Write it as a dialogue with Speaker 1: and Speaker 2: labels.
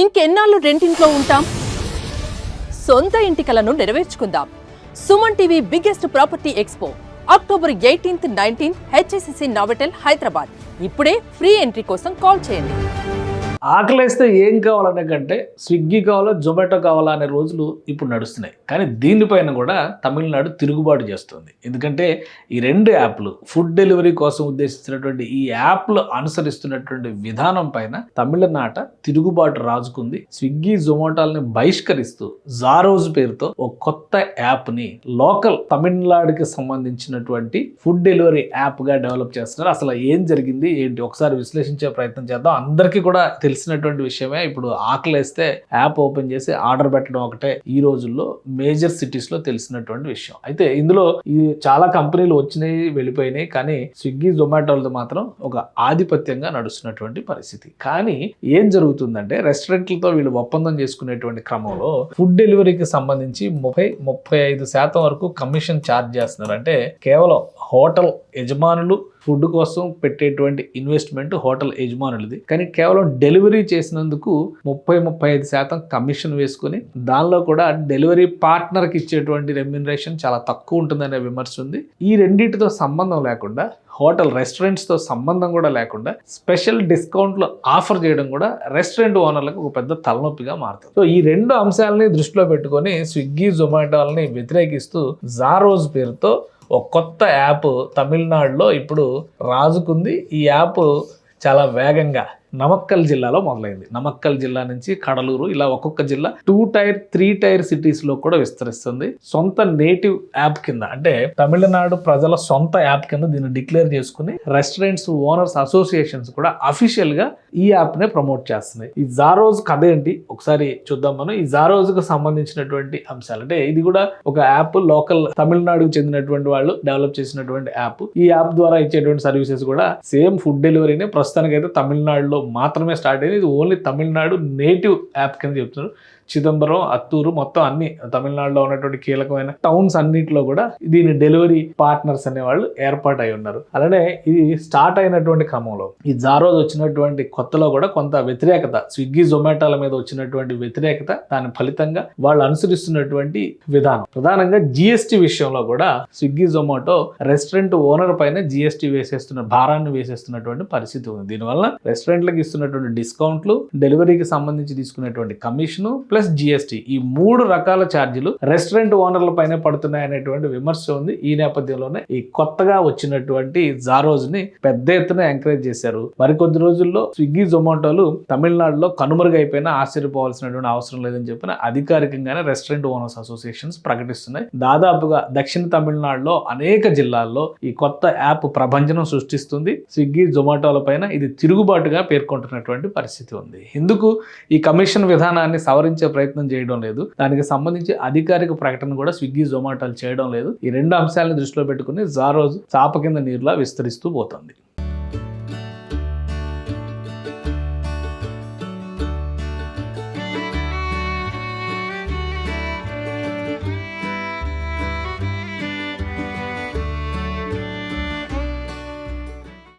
Speaker 1: ఇంకెన్నాళ్ళు రెంటింట్లో ఉంటాం? సొంత ఇంటి కలను నెరవేర్చుకుందాం. Suman TV biggest property expo October 18th, 19th HICC Novotel Hyderabad. ఇప్పుడే ఫ్రీ ఎంట్రీ కోసం కాల్ చేయండి.
Speaker 2: ఆకలేస్తే ఏం కావాలనే కంటే స్విగ్గీ కావాలా, జొమాటో కావాలా అనే రోజులు ఇప్పుడు నడుస్తున్నాయి. కానీ దీనిపైన కూడా తమిళనాడు తిరుగుబాటు చేస్తుంది. ఎందుకంటే ఈ రెండు యాప్లు ఫుడ్ డెలివరీ కోసం ఉద్దేశించినటువంటి ఈ యాప్లు అనుసరిస్తున్నటువంటి విధానం పైన తమిళనాట తిరుగుబాటు రాజుకుంది. స్విగ్గీ, జొమాటోల్ని బహిష్కరిస్తూ జారోజ్ పేరుతో ఒక కొత్త యాప్ని లోకల్ తమిళనాడుకి సంబంధించినటువంటి ఫుడ్ డెలివరీ యాప్గా డెవలప్ చేస్తున్నారు. అసలు ఏం జరిగింది ఏంటి ఒకసారి విశ్లేషించే ప్రయత్నం చేద్దాం. అందరికీ కూడా తెలిసినటువంటి విషయమే. ఇప్పుడు ఆకలేస్తే యాప్ ఓపెన్ చేసి ఆర్డర్ పెట్టడం ఒకటే ఈ రోజుల్లో మేజర్ సిటీస్ లో తెలిసినటువంటి విషయం. అయితే ఇందులో ఈ చాలా కంపెనీలు వచ్చినాయి, వెళ్ళిపోయినాయి. కానీ స్విగ్గీ, జొమాటోలతో మాత్రం ఒక ఆధిపత్యంగా నడుస్తున్నటువంటి పరిస్థితి. కానీ ఏం జరుగుతుందంటే రెస్టారెంట్లతో వీళ్ళు ఒప్పందం చేసుకునేటువంటి క్రమంలో ఫుడ్ డెలివరీకి సంబంధించి 30-35% వరకు కమిషన్ ఛార్జ్ చేస్తున్నారు. అంటే కేవలం హోటల్ యజమానులు ఫుడ్ కోసం పెట్టేటువంటి ఇన్వెస్ట్మెంట్ హోటల్ యజమానులది. కానీ కేవలం డెలివరీ చేసినందుకు 30-35% కమిషన్ వేసుకుని దానిలో కూడా డెలివరీ పార్ట్నర్కి ఇచ్చేటువంటి రెమ్యూనరేషన్ చాలా తక్కువ ఉంటుందనే విమర్శ ఉంది. ఈ రెండింటితో సంబంధం లేకుండా హోటల్ రెస్టారెంట్స్తో సంబంధం కూడా లేకుండా స్పెషల్ డిస్కౌంట్లు ఆఫర్ చేయడం కూడా రెస్టారెంట్ ఓనర్లకు ఒక పెద్ద తలనొప్పిగా మారుతుంది. సో ఈ రెండు అంశాలని దృష్టిలో పెట్టుకొని స్విగ్గీ, జొమాటోలని వ్యతిరేకిస్తూ జారోజ్ పేరుతో ఒక కొత్త యాప్ తమిళనాడులో ఇప్పుడు రాజుకుంది. ఈ యాప్ చాలా వేగంగా నమక్కల్ జిల్లాలో మొదలైంది. నమక్కల్ జిల్లా నుంచి కడలూరు, ఇలా ఒక్కొక్క జిల్లా 2 టైర్ 3 టైర్ సిటీస్ లో కూడా విస్తరిస్తుంది. సొంత నేటివ్ యాప్ కింద, అంటే తమిళనాడు ప్రజల సొంత యాప్ కింద దీన్ని డిక్లేర్ చేసుకుని రెస్టారెంట్స్ ఓనర్స్ అసోసియేషన్స్ కూడా అఫీషియల్ గా ఈ యాప్ నే ప్రమోట్ చేస్తున్నాయి. ఈ జారోజ్ కథ ఏంటి ఒకసారి చూద్దాం మనం. ఈ జారోజ్ కు సంబంధించినటువంటి అంశాలు, అంటే ఇది కూడా ఒక యాప్, లోకల్ తమిళనాడుకు చెందినటువంటి వాళ్ళు డెవలప్ చేసినటువంటి యాప్. ఈ యాప్ ద్వారా ఇచ్చేటువంటి సర్వీసెస్ కూడా సేమ్ ఫుడ్ డెలివరీనే. ప్రస్తుతానికి అయితే తమిళనాడులో మాత్రమే స్టార్ట్ అయింది. ఇది ఓన్లీ తమిళనాడు నేటివ్ యాప్ కింద చెప్తున్నారు. చిదంబరం, అత్తూరు, మొత్తం అన్ని తమిళనాడులో ఉన్నటువంటి కీలకమైన టౌన్స్ అన్నింటిలో కూడా దీని డెలివరీ పార్ట్నర్స్ అనేవాళ్ళు ఏర్పాటు అయి ఉన్నారు. అలానే ఇది స్టార్ట్ అయినటువంటి క్రమంలో ఈ జారోజ్ వచ్చినటువంటి కొత్తలో కూడా కొంత వ్యతిరేకత, స్విగ్గీ, జొమాటోల మీద వచ్చినటువంటి వ్యతిరేకత, దాని ఫలితంగా వాళ్ళు అనుసరిస్తున్నటువంటి విధానం, ప్రధానంగా జిఎస్టీ విషయంలో కూడా స్విగ్గీ, జొమాటో రెస్టారెంట్ ఓనర్ పైన జిఎస్టీ భారాన్ని వేసేస్తున్నటువంటి పరిస్థితి ఉంది. దీనివల్ల రెస్టారెంట్లకు ఇస్తున్నటువంటి డిస్కౌంట్లు, డెలివరీకి సంబంధించి తీసుకునేటువంటి కమిషను ప్లస్ జిఎస్టీ, ఈ 3 రకాల ఛార్జీలు రెస్టారెంట్ ఓనర్ల పైన పడుతున్నాయి అనేటువంటి విమర్శ ఉంది. ఈ నేపథ్యంలోనే ఈ కొత్తగా వచ్చినటువంటి జారోజ్ ని పెద్ద ఎత్తున ఎంకరేజ్ చేశారు. మరికొద్ది రోజుల్లో స్విగ్గీ, జొమాటోలు తమిళనాడులో కనుమరుగైపోయినా ఆశ్చర్యపోవాల్సినటువంటి అవసరం లేదని చెప్పిన అధికారికంగానే రెస్టారెంట్ ఓనర్స్ అసోసియేషన్స్ ప్రకటిస్తున్నాయి. దాదాపుగా దక్షిణ తమిళనాడులో అనేక జిల్లాల్లో ఈ కొత్త యాప్ ప్రభంజనం సృష్టిస్తుంది. స్విగ్గీ, జొమాటోల పైన ఇది తిరుగుబాటుగా పేర్కొంటున్నటువంటి పరిస్థితి ఉంది. ఎందుకు ఈ కమిషన్ విధానాన్ని సవరించే ప్రయత్నం చేయడం లేదు, దానికి సంబంధించి అధికారిక ప్రకటన కూడా స్విగ్గీ, జొమాటోలు చేయడం లేదు. ఈ రెండు అంశాలను దృష్టిలో పెట్టుకుని జారోజ్ చాప కింద నీరులా విస్తరిస్తూ పోతుంది.